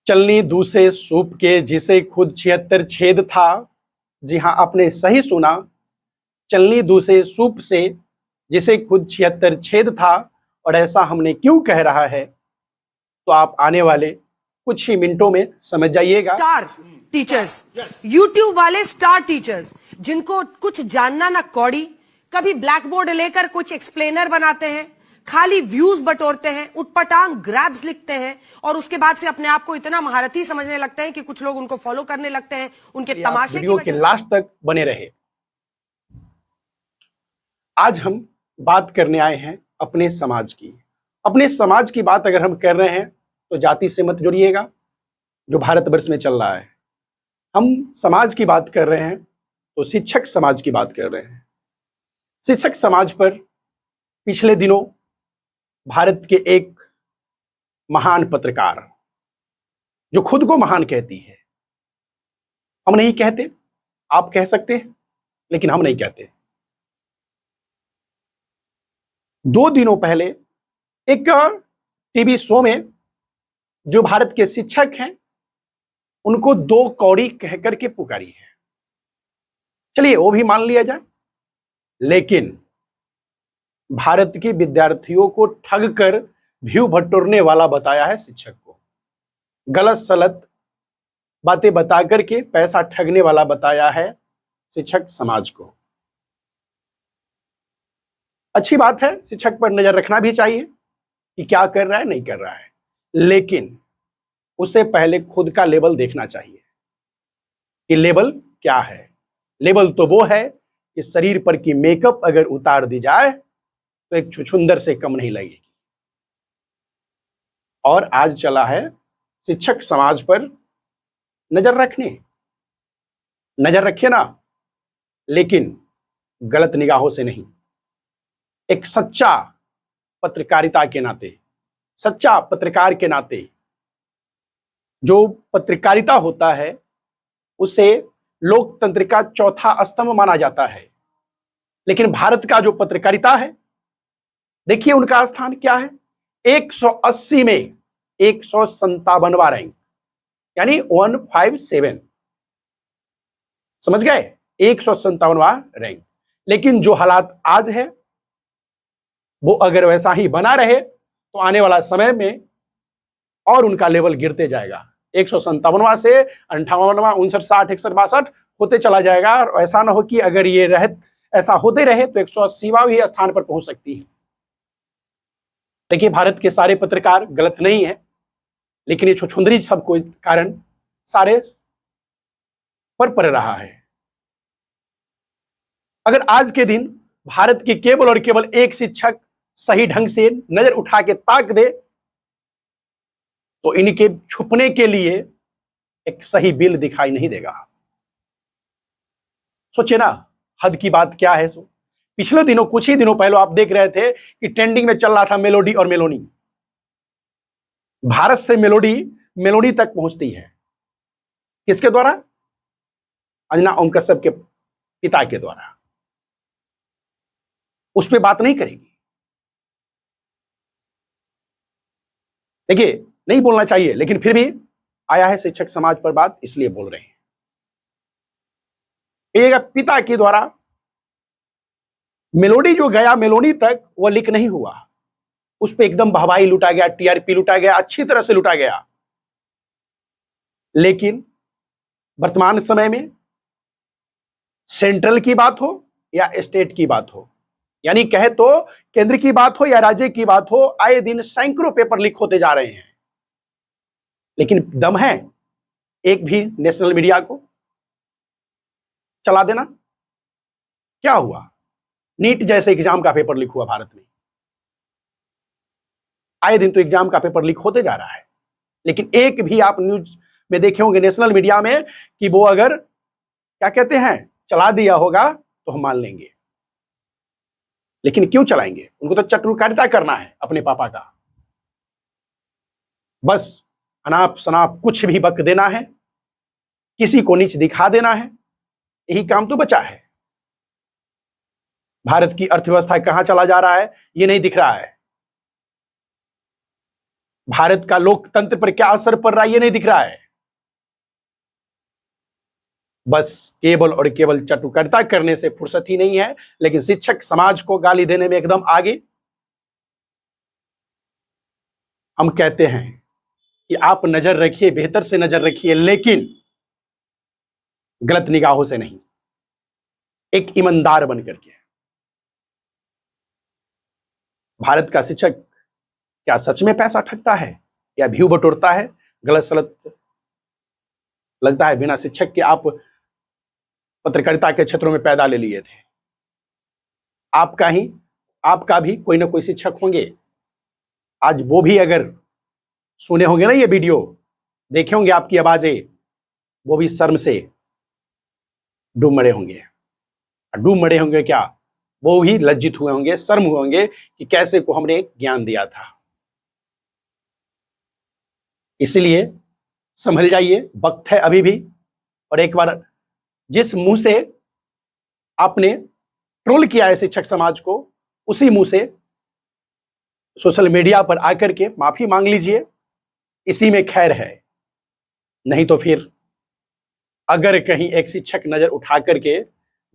चलनी दूसरे सूप के जिसे खुद 76 छेद था। जी हाँ, आपने सही सुना। चलनी दूसरे सूप से जिसे खुद 76 छेद था। और ऐसा हमने क्यों कह रहा है तो आप आने वाले कुछ ही मिनटों में समझ जाइएगा। स्टार टीचर्स, यूट्यूब वाले स्टार टीचर्स जिनको कुछ जानना ना कौड़ी, कभी ब्लैक बोर्ड लेकर कुछ एक्सप्लेनर बनाते हैं, खाली व्यूज बटोरते हैं, उटपटांग ग्रैब्स लिखते हैं और उसके बाद से अपने आप को इतना महारथी समझने लगते हैं कि कुछ लोग उनको फॉलो करने लगते हैं उनके तमाशे वीडियो के लास्ट तक बने रहे। आज हम बात करने आए हैं अपने समाज की। अपने समाज की बात अगर हम कर रहे हैं तो जाति से मत जुड़िएगा, जो भारतवर्ष में चल रहा है। हम समाज की बात कर रहे हैं तो शिक्षक समाज की बात कर रहे हैं। शिक्षक समाज पर पिछले दिनों भारत के एक महान पत्रकार, जो खुद को महान कहती है, हम नहीं कहते, आप कह सकते हैं, लेकिन हम नहीं कहते। 2 दिनों पहले एक टीवी शो में जो भारत के शिक्षक हैं उनको 2 कौड़ी कह करके पुकारी है। चलिए वो भी मान लिया जाए, लेकिन भारत के विद्यार्थियों को ठग कर व्यू बटोरने वाला बताया है शिक्षक को। गलत सलत बातें बता करके पैसा ठगने वाला बताया है शिक्षक समाज को। अच्छी बात है, शिक्षक पर नजर रखना भी चाहिए कि क्या कर रहा है, नहीं कर रहा है, लेकिन उससे पहले खुद का लेवल देखना चाहिए कि लेवल क्या है। लेवल तो वो है कि शरीर पर की मेकअप अगर उतार दी जाए तो एक छुछुंदर से कम नहीं लगेगी। और आज चला है शिक्षक समाज पर नजर रखने। नजर रखिए ना, लेकिन गलत निगाहों से नहीं। एक सच्चा पत्रकारिता के नाते, सच्चा पत्रकार के नाते, जो पत्रकारिता होता है उसे लोकतंत्र का चौथा स्तंभ माना जाता है। लेकिन भारत का जो पत्रकारिता है, देखिए उनका स्थान क्या है। 180 में 157वां रैंक, यानी 157, समझ गए, 157वां रैंक। लेकिन जो हालात आज है वो अगर वैसा ही बना रहे तो आने वाला समय में और उनका लेवल गिरते जाएगा। 157वां से 58वां, 59, 60, 61, 62 होते चला जाएगा। और ऐसा ना हो कि अगर ये ऐसा होते रहे तो 180वां भी स्थान पर पहुंच सकती है। देखिए, भारत के सारे पत्रकार गलत नहीं है, लेकिन ये छुछुंदरी सबको कारण सारे पर पड़ रहा है। अगर आज के दिन भारत के केवल और केवल एक शिक्षक सही ढंग से नजर उठा के ताक दे तो इनके छुपने के लिए एक सही बिल दिखाई नहीं देगा। सोचिए ना, हद की बात क्या है। पिछले दिनों, कुछ ही दिनों पहले आप देख रहे थे कि ट्रेंडिंग में चल रहा था मेलोडी और मेलोनी। भारत से मेलोडी तक पहुंचती है किसके द्वारा? अंजना ओम कश्यप के पिता के द्वारा। उस पर बात नहीं करेगी। देखिए, नहीं बोलना चाहिए, लेकिन फिर भी आया है शिक्षक समाज पर बात, इसलिए बोल रहे हैं। पिता के द्वारा मेलोडी जो गया मेलोडी तक, वह लीक नहीं हुआ। उस पर एकदम वाहवाही लूटा गया, टीआरपी लूटा गया, अच्छी तरह से लूटा गया। लेकिन वर्तमान समय में सेंट्रल की बात हो या स्टेट की बात हो, यानी कहे तो केंद्र की बात हो या राज्य की बात हो, आए दिन सैकड़ों पेपर लीक होते जा रहे हैं। लेकिन दम है एक भी नेशनल मीडिया को चला देना? क्या हुआ? नीट जैसे एग्जाम का पेपर लीक हुआ भारत में। आए दिन तो एग्जाम का पेपर लीक होते जा रहा है, लेकिन एक भी आप न्यूज में देखे होंगे नेशनल मीडिया में कि वो अगर क्या कहते हैं चला दिया होगा तो हम मान लेंगे। लेकिन क्यों चलाएंगे? उनको तो चटुकारिता करना है अपने पापा का। बस अनाप शनाप कुछ भी बक देना है, किसी को नीच दिखा देना है, यही काम तो बचा है। भारत की अर्थव्यवस्था कहां चला जा रहा है ये नहीं दिख रहा है। भारत का लोकतंत्र पर क्या असर पड़ रहा है ये नहीं दिख रहा है। बस केवल और केवल चटुकारिता करने से फुर्सत ही नहीं है, लेकिन शिक्षक समाज को गाली देने में एकदम आगे। हम कहते हैं कि आप नजर रखिए, बेहतर से नजर रखिए, लेकिन गलत निगाहों से नहीं, एक ईमानदार बन करके। भारत का शिक्षक क्या सच में पैसा ठगता है या व्यू बटोरता है? गलत सलत लगता है। बिना शिक्षक के आप पत्रकारिता के क्षेत्रों में पैदा ले लिए थे। आपका भी कोई ना कोई शिक्षक होंगे। आज वो भी अगर सुने होंगे ना ये वीडियो, देखे होंगे आपकी आवाजें, वो भी शर्म से डूब मरे होंगे। डूब मरे होंगे क्या, वो भी लज्जित हुए होंगे, शर्म हुए होंगे कि कैसे को हमने ज्ञान दिया था। इसलिए संभल जाइए, वक्त है अभी भी। और एक बार जिस मुंह से आपने ट्रोल किया है शिक्षक समाज को, उसी मुंह से सोशल मीडिया पर आकर के माफी मांग लीजिए। इसी में खैर है। नहीं तो फिर अगर कहीं एक शिक्षक नजर उठा करके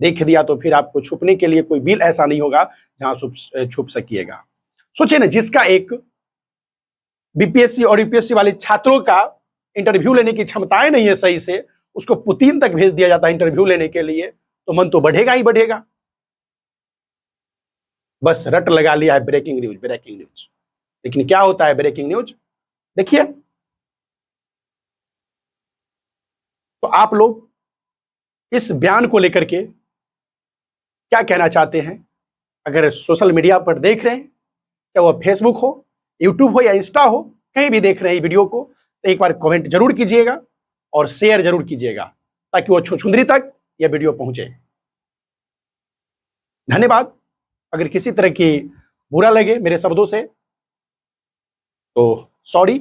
देख दिया तो फिर आपको छुपने के लिए कोई बिल ऐसा नहीं होगा जहां छुप सकिएगा। सोचिए ना, जिसका एक बीपीएससी और यूपीएससी वाले छात्रों का इंटरव्यू लेने की क्षमताएं नहीं है सही से, उसको पुतिन तक भेज दिया जाता है इंटरव्यू लेने के लिए, तो मन तो बढ़ेगा ही बढ़ेगा। बस रट लगा लिया है ब्रेकिंग न्यूज, ब्रेकिंग न्यूज। लेकिन क्या होता है ब्रेकिंग न्यूज? देखिए, तो आप लोग इस बयान को लेकर के क्या कहना चाहते हैं? अगर सोशल मीडिया पर देख रहे हैं, क्या वह फेसबुक हो, यूट्यूब हो या इंस्टा हो, कहीं भी देख रहे हैं वीडियो को, तो एक बार कमेंट जरूर कीजिएगा और शेयर जरूर कीजिएगा, ताकि वो छुछुंदरी तक यह वीडियो पहुंचे। धन्यवाद। अगर किसी तरह की बुरा लगे मेरे शब्दों से तो सॉरी।